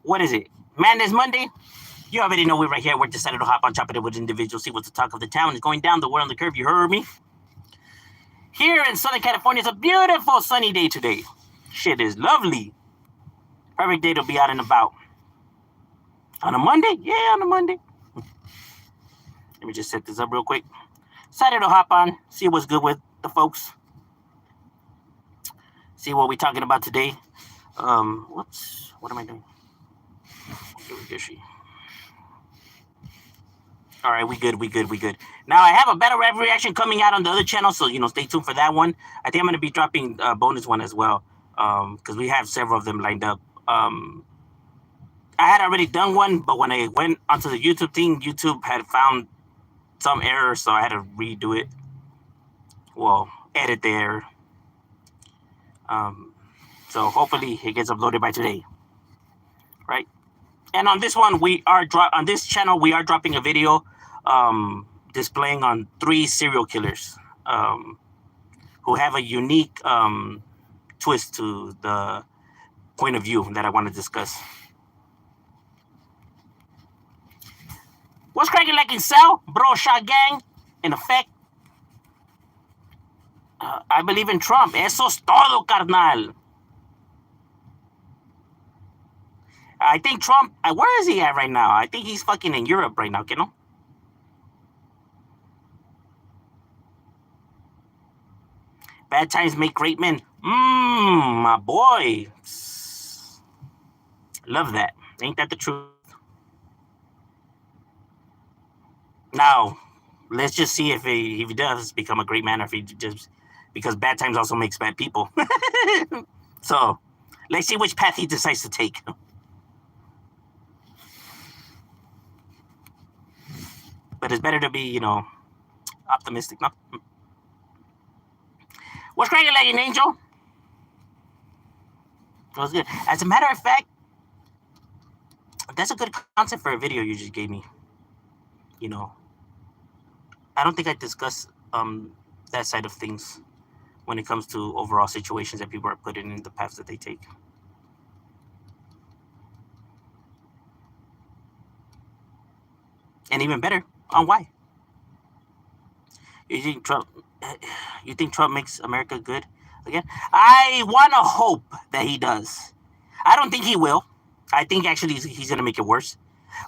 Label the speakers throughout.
Speaker 1: What is it? Madness Monday? You already know we're right here. We're decided to hop on top of it with individuals, see what's the talk of the town is going down the world on the curve. You heard me? Here in Southern California, it's a beautiful sunny day today. Shit is lovely. Perfect day to be out and about. On a Monday? Yeah, on a Monday. Let me just set this up real quick. Decided to hop on, see what's good with the folks. See what we're talking about today. What am I doing? Where is she? All right, we good. Now I have a battle rap reaction coming out on the other channel, so stay tuned for that one. I think I'm gonna be dropping a bonus one as well, because we have several of them lined up. I had already done one, but when I went onto the YouTube thing, YouTube had found some error, so I had to redo it. Well, edit the error. So hopefully it gets uploaded by today, right? And on this one, on this channel we are dropping a video displaying on 3 serial killers who have a unique twist to the point of view that I want to discuss. What's cracking like in Cell? Bro Shot Gang, in effect. I believe in Trump. Eso es todo, carnal. I think Trump, where is he at right now? I think he's fucking in Europe right now, you know? Bad times make great men. My boy. Love that. Ain't that the truth? Now, let's just see if he does become a great man, or if he just, because bad times also makes bad people. So, let's see which path he decides to take. But it's better to be, optimistic, no? What's cracking like an angel? That was good. As a matter of fact, that's a good concept for a video you just gave me. I don't think I discuss that side of things when it comes to overall situations that people are put in the paths that they take. And even better, on why. You think Trump makes America good again? I want to hope that he does. I don't think he will. I think actually he's going to make it worse.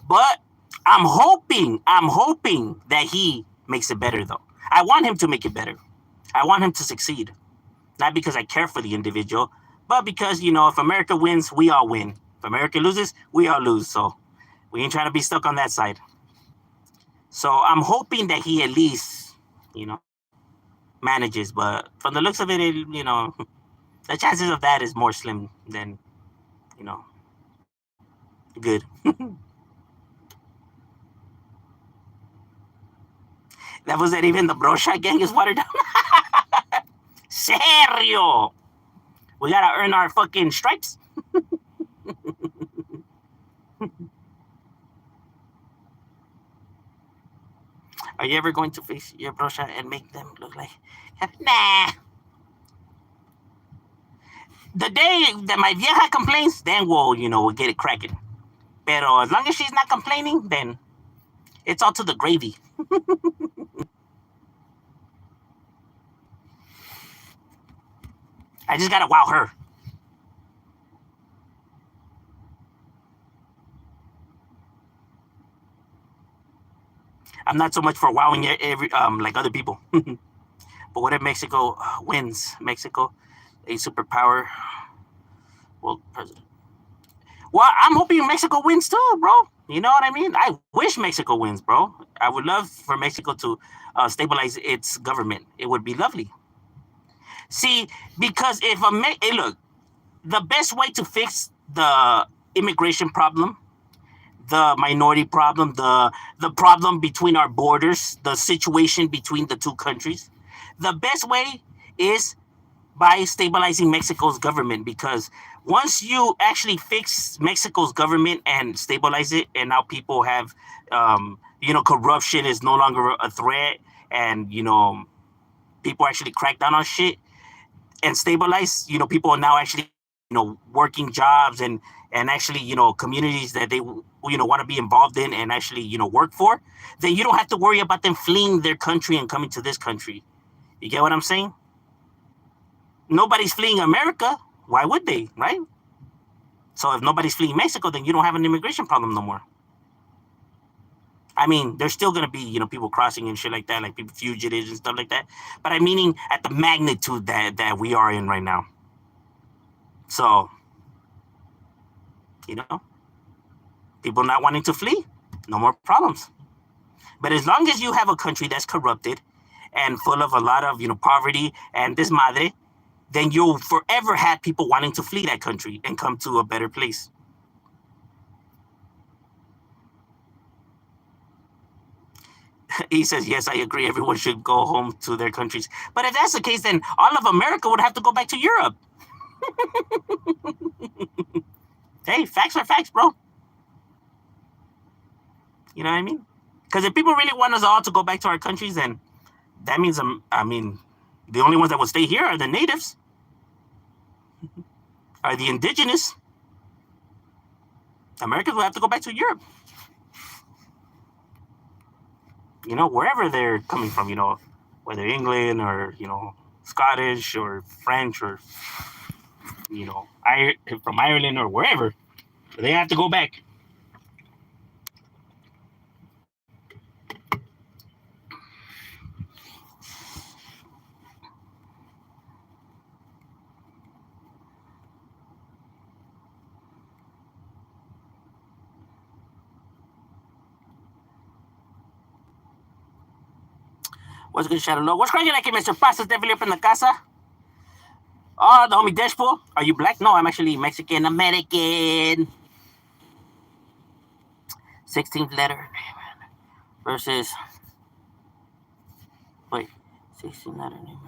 Speaker 1: But I'm hoping that he makes it better, though. I want him to make it better. I want him to succeed. Not because I care for the individual, but because, if America wins, we all win. If America loses, we all lose. So we ain't trying to be stuck on that side. So I'm hoping that he at least, manages. But from the looks of it, the chances of that is more slim than, good. That wasn't even the Bro Shot Gang is watered down. Serio. We gotta earn our fucking stripes. Are you ever going to face your Bro Shot and make them look like... Nah. The day that my vieja complains, then we'll get it cracking. Pero as long as she's not complaining, then it's all to the gravy. I just gotta wow her. I'm not so much for wowing every like other people. But what if Mexico wins? Mexico, a superpower, world president. Well, I'm hoping Mexico wins too, bro. You know what I mean? I wish Mexico wins, bro. I would love for Mexico to stabilize its government. It would be lovely. See, because look, the best way to fix the immigration problem, the minority problem, the problem between our borders, the situation between the two countries, the best way is by stabilizing Mexico's government. Because once you actually fix Mexico's government and stabilize it, and now people have, corruption is no longer a threat, and, people actually crack down on shit and stabilize, people are now actually, working jobs and and actually, communities that they, want to be involved in and actually, work for, then you don't have to worry about them fleeing their country and coming to this country. You get what I'm saying? Nobody's fleeing America. Why would they, right? So if nobody's fleeing Mexico, then you don't have an immigration problem no more. I mean, there's still gonna be, people crossing and shit like that, like people fugitives and stuff like that. But I'm meaning at the magnitude that we are in right now. So, you know, people not wanting to flee, no more problems. But as long as you have a country that's corrupted and full of a lot of, poverty and desmadre, then you'll forever have people wanting to flee that country and come to a better place. He says, yes, I agree. Everyone should go home to their countries. But if that's the case, then all of America would have to go back to Europe. Hey, facts are facts, bro. You know what I mean? Because if people really want us all to go back to our countries, then that means, the only ones that will stay here are the natives, are the indigenous. Americans will have to go back to Europe. Wherever they're coming from, whether England or, Scottish or French or, from Ireland or wherever, they have to go back. What's good, Shadow Low? What's cracking like Mr. Pasta's definitely up in the casa? Oh, the homie Dashpool. Are you black? No, I'm actually Mexican American. 16th letter versus. Wait, 16th letter name.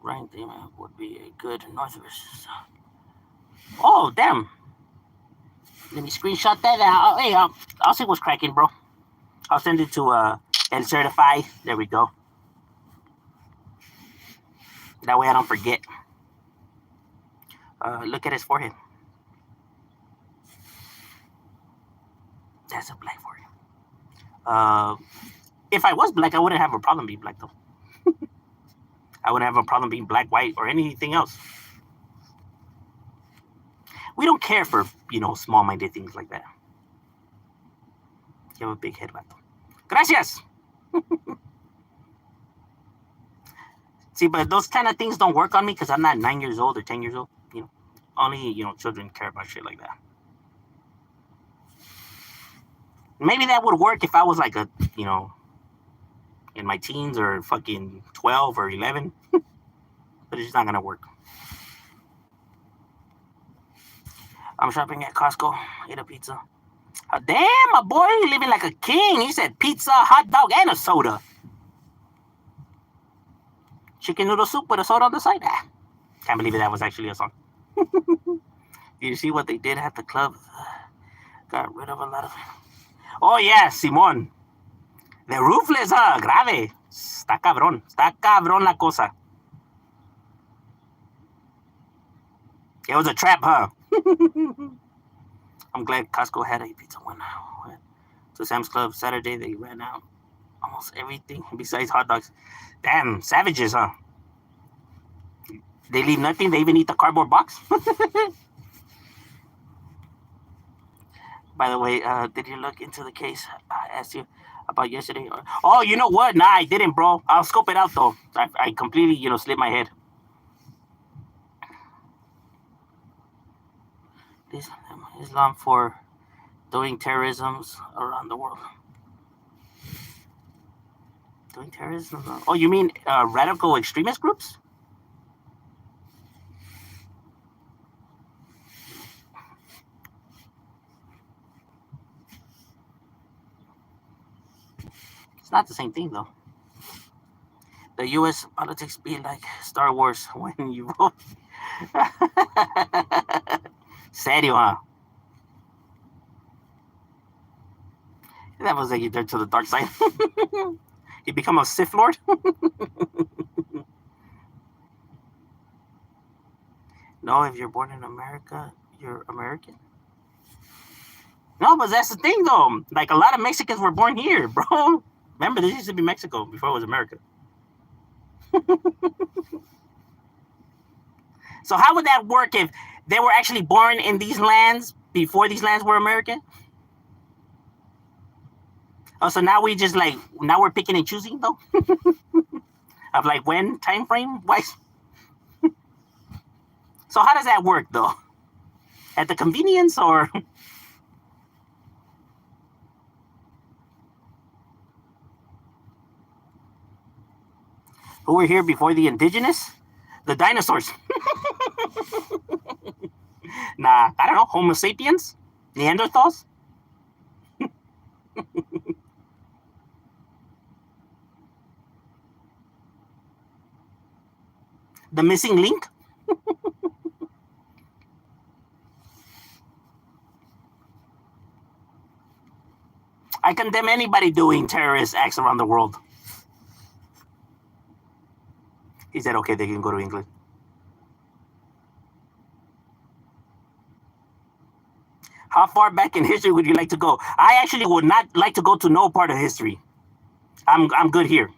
Speaker 1: Right there would be a good north versus. Oh, damn. Let me screenshot that out. Hey, I'll see what's cracking, bro. I'll send it to El Certify. There we go. That way I don't forget. Look at his forehead. That's a black forehead. If I was black, I wouldn't have a problem being black, though. I wouldn't have a problem being black, white, or anything else. We don't care for, small-minded things like that. You have a big head, vato. Gracias. See, but those kind of things don't work on me because I'm not 9 years old or 10 years old. Only, children care about shit like that. Maybe that would work if I was like in my teens or fucking 12 or 11. But it's not going to work. I'm shopping at Costco. Ate a pizza. Damn, my boy, living like a king. He said pizza, hot dog, and a soda. Chicken noodle soup with a soda on the side. Can't believe that was actually a song. You see what they did at the club? Got rid of a lot of... Oh, yeah, Simón. The roofless, grave. Está cabrón. Está cabrón la cosa. It was a trap, huh? I'm glad Costco had a pizza one. To Sam's Club Saturday, they ran out almost everything besides hot dogs. Damn, savages, huh? They leave nothing. They even eat the cardboard box. By the way, did you look into the case I asked you about yesterday? Oh, you know what? Nah, I didn't, bro. I'll scope it out, though. I completely, slipped my head. Islam for doing terrorisms around the world. Doing terrorism? Oh, you mean radical extremist groups? It's not the same thing, though. The U.S. politics be like Star Wars when you vote. Serio, huh? That was like you turn to the dark side. You become a Sith Lord. No, if you're born in America, you're American. No, but that's the thing though. Like a lot of Mexicans were born here, bro. Remember, this used to be Mexico before it was America. So how would that work if they were actually born in these lands before these lands were American? Oh, so now we just like now we're picking and choosing though, of like when time frame wise. So how does that work though? At the convenience or? Who were here before the indigenous? The dinosaurs. Nah, I don't know. Homo sapiens? Neanderthals? The missing link? I condemn anybody doing terrorist acts around the world. He said, okay, they can go to England. How far back in history would you like to go? I actually would not like to go to no part of history. I'm good here.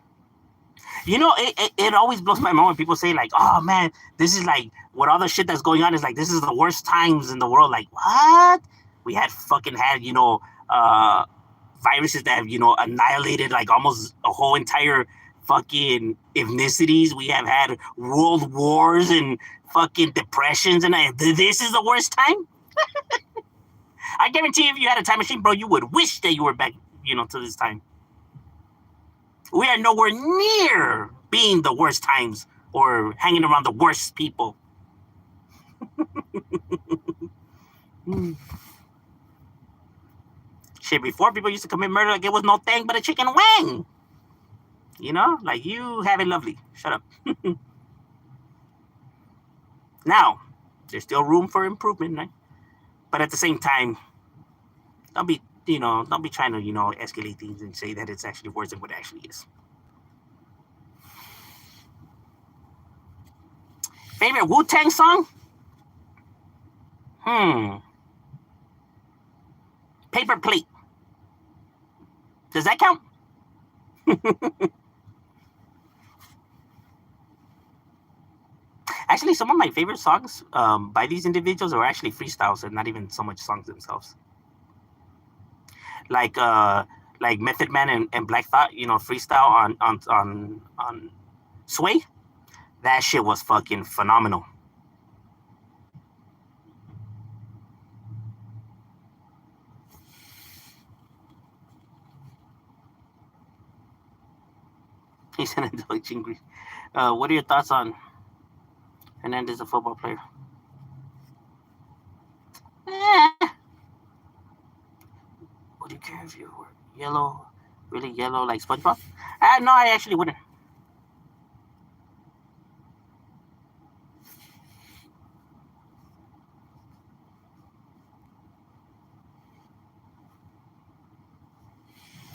Speaker 1: You know, it always blows my mind when people say like, oh man, this is like what all the shit that's going on is like this is the worst times in the world. Like what? We had fucking had, viruses that have, annihilated like almost a whole entire fucking ethnicities. We have had world wars and fucking depressions, and this is the worst time. I guarantee if you had a time machine, bro, you would wish that you were back, to this time. We are nowhere near being the worst times or hanging around the worst people. Shit, before people used to commit murder like it was no thing but a chicken wing. Like you have it lovely. Shut up. Now, there's still room for improvement, right? But at the same time, don't be trying to, escalate things and say that it's actually worse than what it actually is. Favorite Wu-Tang song? Paper Plate. Does that count? Actually, some of my favorite songs by these individuals are actually freestyles and not even so much songs themselves. Like Method Man and Black Thought, freestyle on Sway. That shit was fucking phenomenal. He said like Chingri. What are your thoughts on Hernandez, a football player? Would you care if you were yellow, really yellow like SpongeBob? No, I actually wouldn't.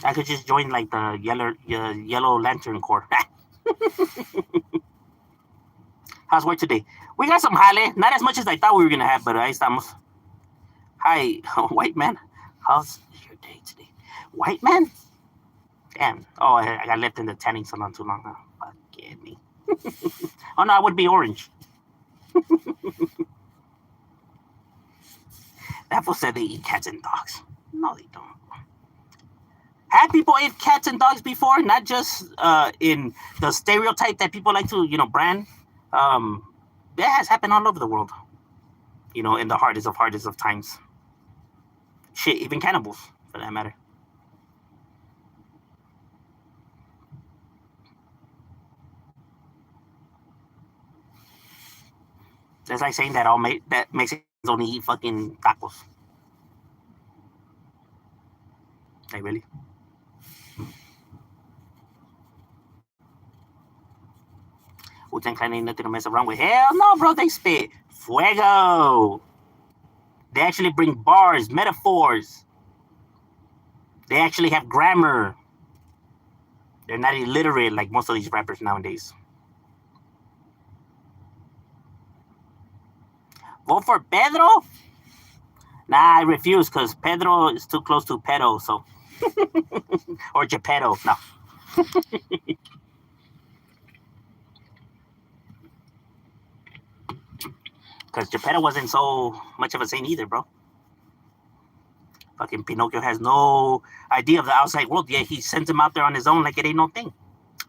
Speaker 1: I could just join like the yellow lantern corps. How's work today? We got some jale. Not as much as I thought we were gonna have, but ahí estamos. Hi, white man. How's your day today? White man? Damn. Oh, I got left in the tanning salon too long. Fuck me. Oh no, I would be orange. That fool said they eat cats and dogs. No, they don't. Have people ate cats and dogs before? Not just in the stereotype that people like to, brand. That has happened all over the world. In the hardest of times. Shit, even cannibals, for that matter. That's like saying that that Mexicans only eat fucking tacos. Like really? Wu-Tang Clan ain't nothing to mess around with. Hell no, bro. They spit fuego. They actually bring bars, metaphors. They actually have grammar. They're not illiterate like most of these rappers nowadays. Vote for Pedro? Nah, I refuse because Pedro is too close to pedo, so or Geppetto. No. Because Geppetto wasn't so much of a saint either, bro. Fucking Pinocchio has no idea of the outside world, yet he sends him out there on his own like it ain't no thing.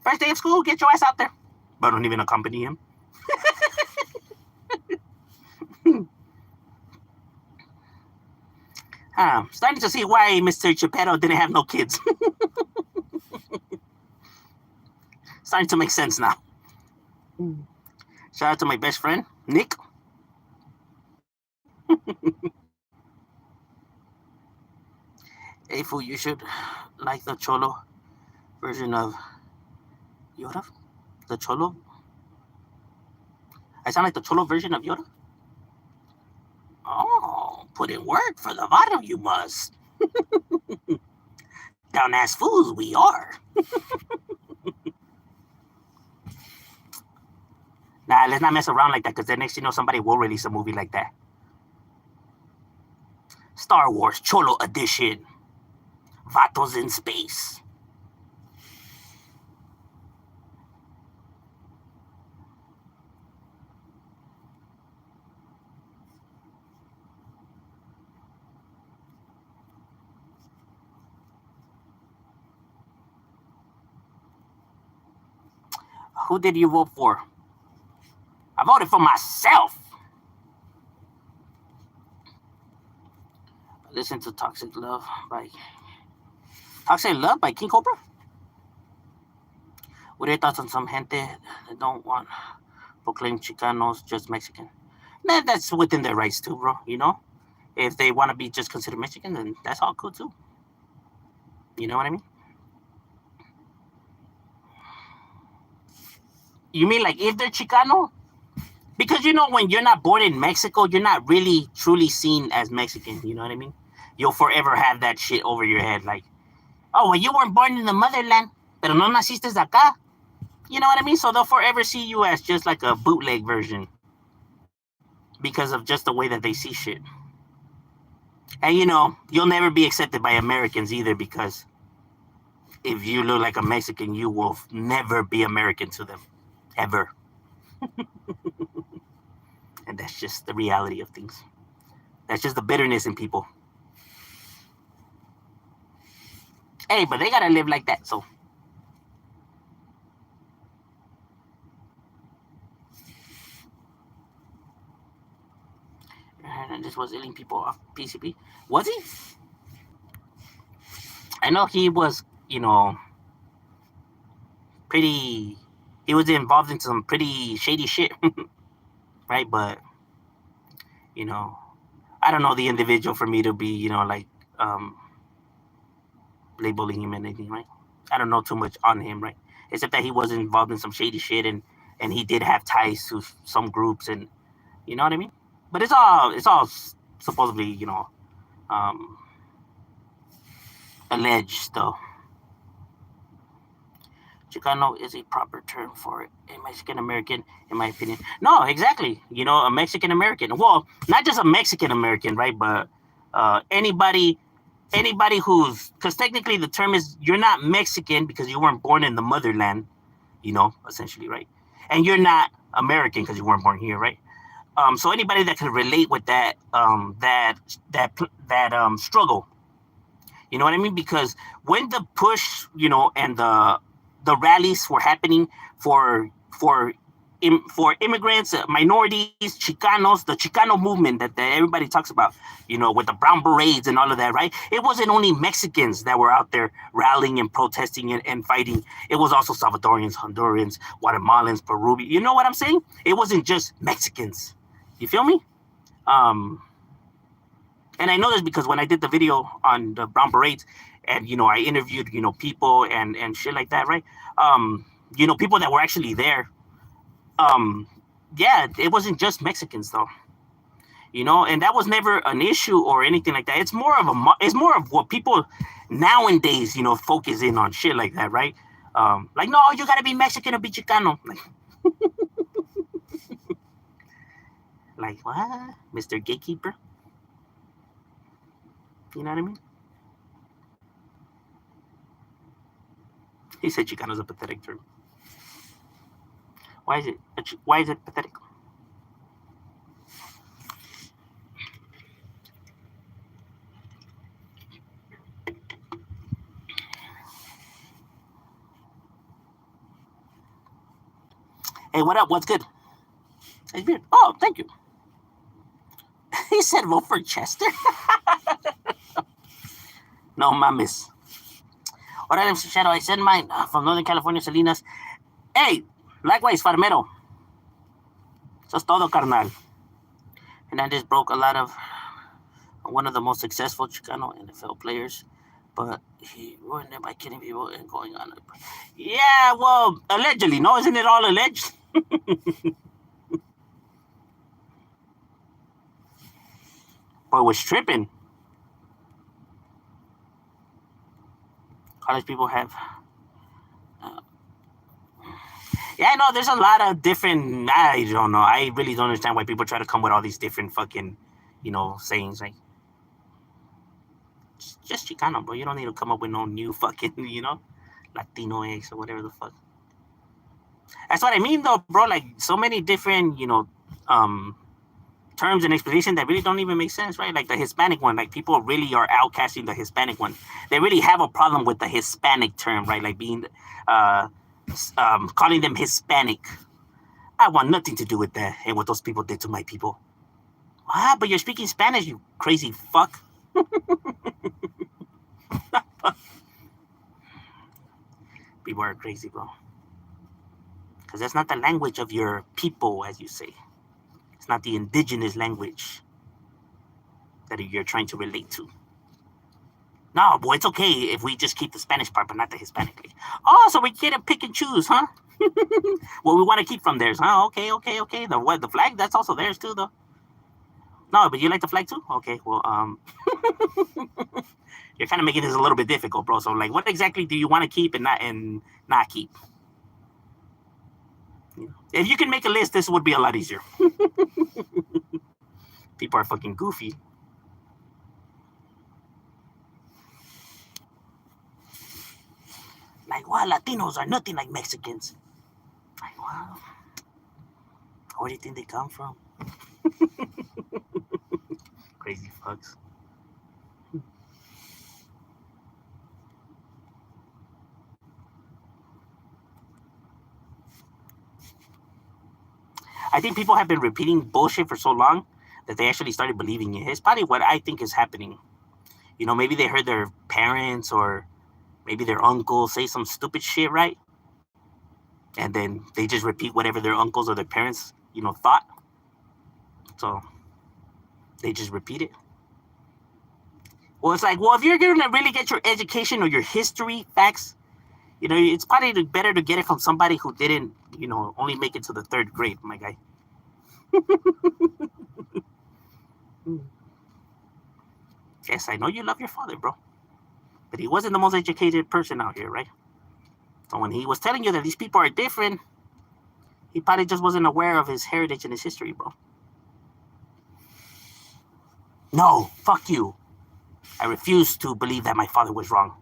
Speaker 1: First day of school, get your ass out there. But don't even accompany him. Starting to see why Mr. Geppetto didn't have no kids. Starting to make sense now. Shout out to my best friend, Nick. Hey, fool, you should like the Cholo version of Yoda. The Cholo. I sound like the Cholo version of Yoda. Oh, put in work for the bottom, you must. Down ass fools we are. Nah, let's not mess around like that, because then next you know somebody will release a movie like that. Star Wars Cholo Edition. Vatos in space. Who did you vote for? I voted for myself. Listen to Toxic Love by King Cobra. What are your thoughts on some gente that don't want proclaim Chicanos just Mexican? Nah, that's within their rights too, bro. You know, if they want to be just considered Mexican, then that's all cool too. You know what I mean? You mean like if they're Chicano? Because you know, when you're not born in Mexico, you're not really truly seen as Mexican. You know what I mean? You'll forever have that shit over your head, like, oh, well, you weren't born in the motherland, pero no naciste acá. You know what I mean? So they'll forever see you as just like a bootleg version because of just the way that they see shit. And you know, you'll never be accepted by Americans either, because if you look like a Mexican, you will never be American to them, ever. And that's just the reality of things. That's just the bitterness in people. Hey, but they gotta live like that, so. And this was ailing people off PCP. Was he? I know he was, you know, pretty. He was involved in some pretty shady shit, right? But, you know, I don't know the individual for me to be, you know, like, labeling him and anything, right? I don't know too much on him, right? Except that he was involved in some shady shit, and he did have ties to some groups, and you know what I mean. But it's all supposedly, you know, um, alleged though. Chicano is a proper term for a Mexican American, in my opinion. No, exactly. You know, a Mexican American. Well, not just a Mexican American, right? But anybody who's, because technically the term is, you're not Mexican because you weren't born in the motherland, you know, essentially, right? And you're not American because you weren't born here, right? So anybody that can relate with that struggle, you know what I mean? Because when the push, you know, and the rallies were happening for immigrants, minorities, Chicanos, the Chicano movement that everybody talks about, you know, with the brown berets and all of that, right? It wasn't only Mexicans that were out there rallying and protesting and fighting. It was also Salvadorians, Hondurans, Guatemalans, Peruvians. You know what I'm saying? It wasn't just Mexicans. You feel me? And I know this because when I did the video on the brown berets, and you know, I interviewed, you know, people and shit like that, right? You know, people that were actually there. Yeah, it wasn't just Mexicans though, you know, and that was never an issue or anything like that. It's more of what people nowadays, you know, focus in on shit like that, right? Like, no, you gotta be Mexican or be Chicano. Like what, Mr. Gatekeeper? You know what I mean? He said Chicano is a pathetic term. Why is it? Why is it pathetic? Hey, what up? What's good? It's weird. Oh, thank you. He said vote for Chester. No mames. Órale, MC Shadow, I send mine from Northern California, Salinas. Hey, likewise, Farmero. Eso es todo, carnal. Hernandez broke a lot of one of the most successful Chicano NFL players, but he ruined it by killing people and going on. Yeah, well, allegedly, no? Isn't it all alleged? But was tripping. College people have. Yeah, no, there's a lot of different. I don't know. I really don't understand why people try to come with all these different fucking, sayings like. Just Chicano, bro. You don't need to come up with no new fucking, Latino X or whatever the fuck. That's what I mean, though, bro. Like, so many different, terms and explanations that really don't even make sense, right? Like the Hispanic one, like people really are outcasting the Hispanic one. They really have a problem with the Hispanic term, right? Like being, calling them Hispanic. I want nothing to do with that and what those people did to my people. Ah, but you're speaking Spanish, you crazy fuck. People are crazy, bro. Because that's not the language of your people, as you say. It's not the indigenous language that you're trying to relate to. No, boy, it's okay if we just keep the Spanish part, but not the Hispanic. Oh, so we get to pick and choose, huh? What we want to keep from theirs, huh? Okay. The flag, that's also theirs too, though. No, but you like the flag too? Okay, well, you're kind of making this a little bit difficult, bro. So, like, what exactly do you want to keep and not keep? If you can make a list, this would be a lot easier. People are fucking goofy. Like, wow, Latinos are nothing like Mexicans. Like, wow. Where do you think they come from? Crazy fucks. I think people have been repeating bullshit for so long that they actually started believing it. It's probably what I think is happening. Maybe they heard their parents or maybe their uncle say some stupid shit, right? And then they just repeat whatever their uncles or their parents, thought. So they just repeat it. Well, it's like, well, if you're going to really get your education or your history facts, it's probably better to get it from somebody who didn't, only make it to the 3rd grade, my guy. Yes, I know you love your father, bro. But he wasn't the most educated person out here, right? So when he was telling you that these people are different, he probably just wasn't aware of his heritage and his history, bro. No, fuck you. I refuse to believe that my father was wrong.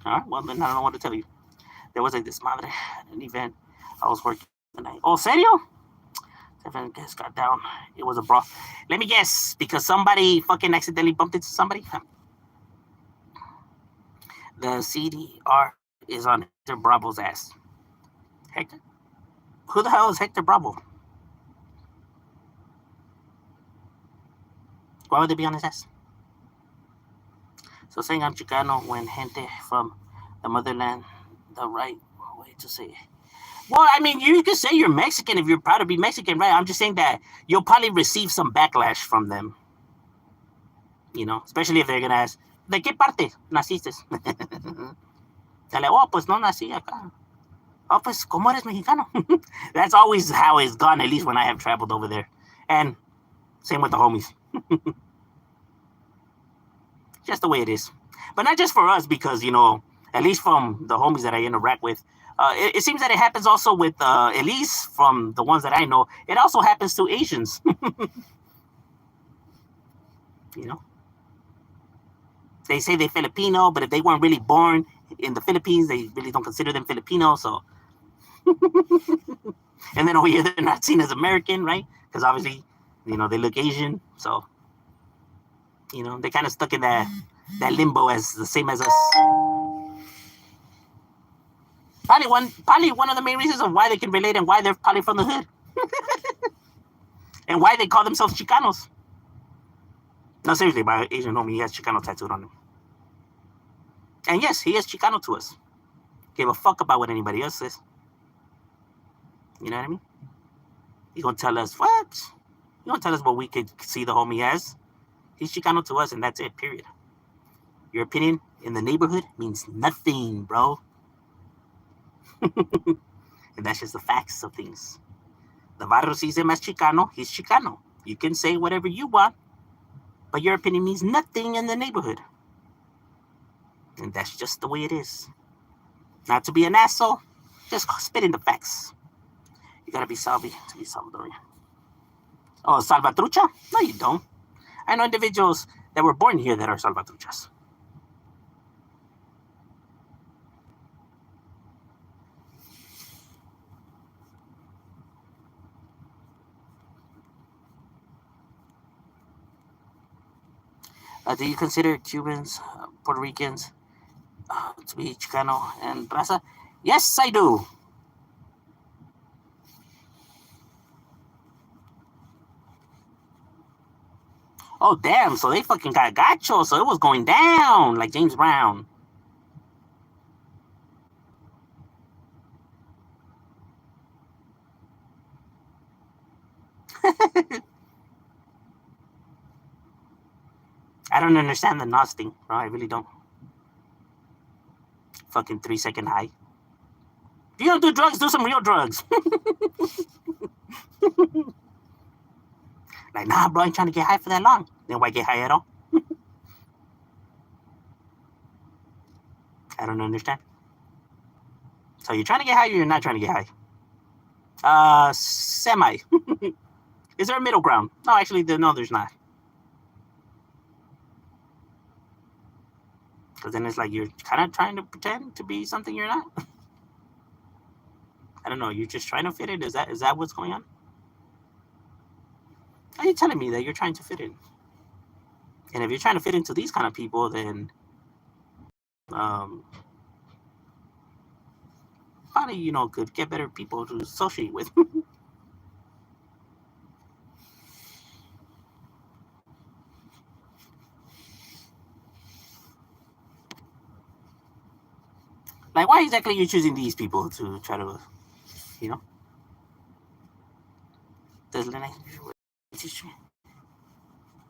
Speaker 1: All right, well, then I don't know what to tell you. There was this madre, an event. I was working tonight. Oh, serio? 7 guests got down. It was a brawl. Let me guess, because somebody fucking accidentally bumped into somebody. The CDR is on Hector Bravo's ass. Hector? Who the hell is Hector Bravo? Why would they be on his ass? So saying I'm Chicano when gente from the motherland, the right way to say it. Well, I mean, you can say you're Mexican if you're proud to be Mexican, right? I'm just saying that you'll probably receive some backlash from them. Especially if they're going to ask, ¿de qué parte naciste? Dale, oh, pues no nací acá. Oh, pues, ¿cómo eres mexicano? That's always how it's gone, at least when I have traveled over there. And same with the homies. Just the way it is. But not just for us, because, at least from the homies that I interact with, it seems that it happens also with, at least from the ones that I know, it also happens to Asians. You know, they say they're Filipino, but if they weren't really born in the Philippines, they really don't consider them Filipino. So, and then over here, they're not seen as American, right? Because obviously, they look Asian. So, they kind of stuck in that limbo as the same as us. Probably one of the main reasons of why they can relate and why they're probably from the hood. And why they call themselves Chicanos. No, seriously, my Asian homie, he has Chicano tattooed on him. And yes, he is Chicano to us. Give a fuck about what anybody else says. You know what I mean? He gonna tell us what? He gonna tell us what we could see the homie as. He's Chicano to us, and that's it, period. Your opinion in the neighborhood means nothing, bro. And that's just the facts of things. The barrio sees him as Chicano, he's Chicano. You can say whatever you want, but your opinion means nothing in the neighborhood. And that's just the way it is. Not to be an asshole, just spit in the facts. You gotta be Salvi to be Salvadorian. Oh, Salvatrucha? No, you don't. I know individuals that were born here that are Salvatruchas. Do you consider Cubans, Puerto Ricans to be Chicano and Raza? Yes, I do. Oh, damn. So they fucking got gacho. So it was going down like James Brown. I don't understand the NOS thing, bro. I really don't. Fucking 3-second high. If you don't do drugs, do some real drugs. Like, nah, bro, I ain't trying to get high for that long. Then why get high at all? I don't understand. So you're trying to get high or you're not trying to get high? Semi. Is there a middle ground? No, actually, no, there's not. Because then it's like you're kind of trying to pretend to be something you're not. I don't know. You're just trying to fit in. Is that what's going on? Are you telling me that you're trying to fit in? And if you're trying to fit into these kind of people, then probably could get better people to associate with. Like, why exactly are you choosing these people to try to,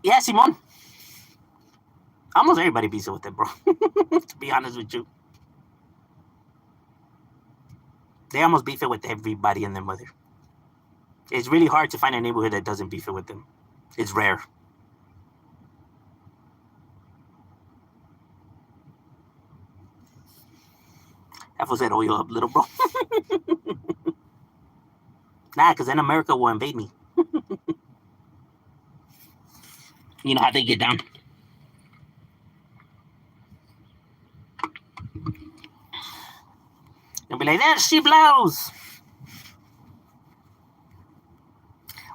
Speaker 1: Yeah, Simon. Almost everybody beats it with it, bro. To be honest with you. They almost beef it with everybody and their mother. It's really hard to find a neighborhood that doesn't beef it with them. It's rare. That was that oil up, little bro. Nah, because then America will invade me. You know how they get down. They'll be like, there she blows.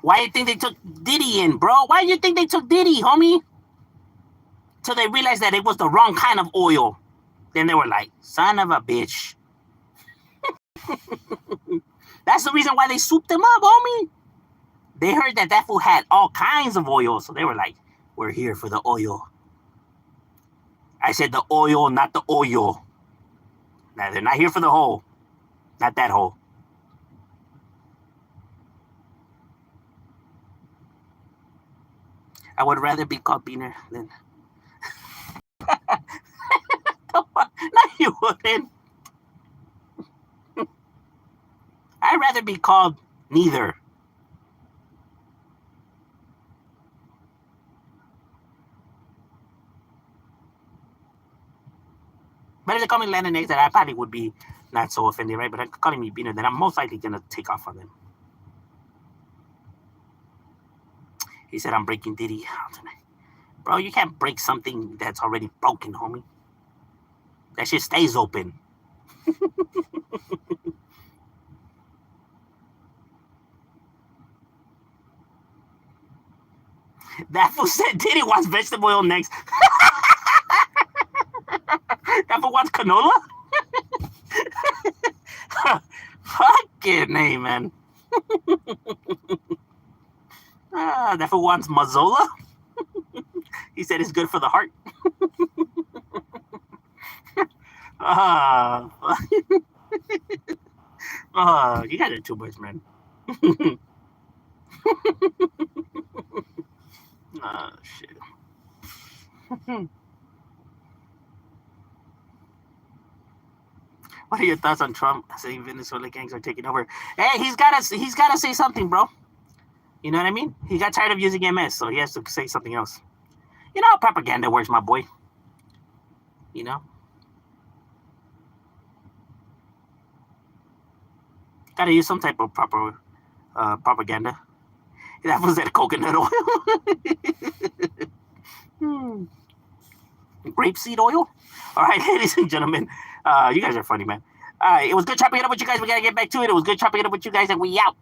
Speaker 1: Why do you think they took Diddy in, bro? Why do you think they took Diddy, homie? Till they realized that it was the wrong kind of oil. Then they were like, son of a bitch. That's the reason why they swooped him up, homie. They heard that fool had all kinds of oil. So they were like, we're here for the oil. I said the oil, not the oil. Now, they're not here for the hole. Not that hole. I would rather be called Beaner than... No, you wouldn't. I'd rather be called neither. But if they call me Latinx, that I probably would be not so offended, right? But calling me Beaner, then I'm most likely going to take off on them. He said, I'm breaking Diddy out tonight. Bro, you can't break something that's already broken, homie. That shit stays open. That fool said Diddy wants vegetable oil next. That fool wants canola? Fucking A, man. That fool wants Mazola? He said it's good for the heart. You guys are too much, man. Shit. What are your thoughts on Trump saying Venezuela gangs are taking over? Hey, he's gotta say something, bro. You know what I mean? He got tired of using MS, so he has to say something else. You know how propaganda works, my boy. You know? Gotta use some type of proper propaganda. That was that coconut oil. Grapeseed oil? All right, ladies and gentlemen. You guys are funny, man. All right, it was good chopping it up with you guys. We gotta get back to it. It was good chopping it up with you guys, and we out.